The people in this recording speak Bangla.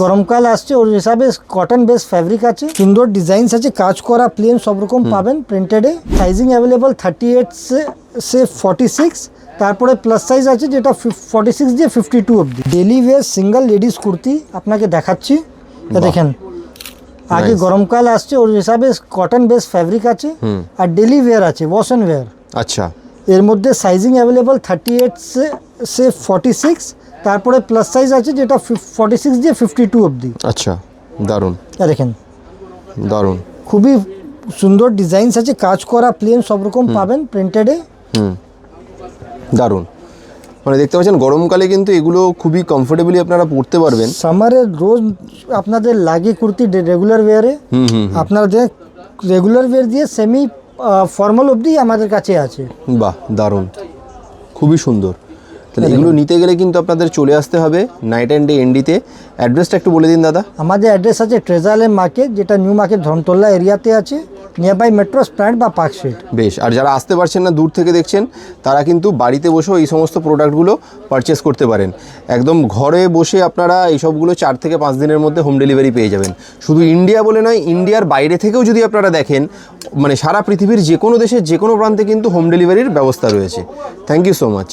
গরমকাল আসছে ওর হিসাবে কটন বেস ফ্যাব্রিক আছে, সুন্দর ডিজাইনস আছে, কাজ করা প্লেন সব রকম পাবেন প্রিন্টেডে। সাইজিং অ্যাভেলেবল 38 সে 46, তারপরে প্লাস সাইজ আছে যেটা 46 দিয়ে 52 অবধি। Daily wear single ladies kurti আপনাকে দেখাচ্ছি, দেখেন। আগে গরমকাল আসছে ওর হিসাবে কটন বেস ফ্যাব্রিক আছে আর ডেলি ওয়্যার আছে, ওয়াশ অ্যান্ড ওয়্যার। আচ্ছা, এর মধ্যে সাইজিং অ্যাভেলেবল 38 সে 46, তারপরে প্লাস সাইজ আছে যেটা 46 দিয়ে 52 অবধি। আচ্ছা, দারুণ, দেখেন দারুণ, খুবই সুন্দর ডিজাইনস আছে, কাজ করা প্লেন সব রকম পাবেন প্রিন্টেডে। দারুণ। মানে দেখতে পাচ্ছেন গরমকালে কিন্তু এগুলো খুবই কমফোর্টেবলি আপনারা পরতে পারবেন। সামারে রোজ আপনাদের লাগে কুর্তি রেগুলার ওয়্যারে, আপনাদের রেগুলার ওয়্যার দিয়ে সেমি ফর্মাল অবধি আমাদের কাছে আছে। বাহ, দারুণ, খুবই সুন্দর। তাহলে এগুলো নিতে গেলে কিন্তু আপনাদের চলে আসতে হবে নাইট অ্যান্ড ডে এনডিতে। অ্যাড্রেসটা একটু বলে দিন দাদা। আমাদের অ্যাড্রেস আছে ট্রেজারল্যান্ড মার্কেট, যেটা নিউ মার্কেট ধনতলা এরিয়াতে আছে, নিয়ারবাই মেট্রো স্ট্যান্ড বা পার্ক স্ট্রিট। বেশ। আর যারা আসতে পারছেন না, দূর থেকে দেখছেন, তারা কিন্তু বাড়িতে বসেও এই সমস্ত প্রোডাক্টগুলো পারচেস করতে পারেন। একদম ঘরে বসে আপনারা এইসবগুলো 4 থেকে 5 দিনের মধ্যে হোম ডেলিভারি পেয়ে যাবেন। শুধু ইন্ডিয়া বলে নয়, ইন্ডিয়ার বাইরে থেকেও যদি আপনারা দেখেন, মানে সারা পৃথিবীর যে কোনো দেশের যে কোনো প্রান্তে কিন্তু হোম ডেলিভারির ব্যবস্থা রয়েছে। Thank you so much.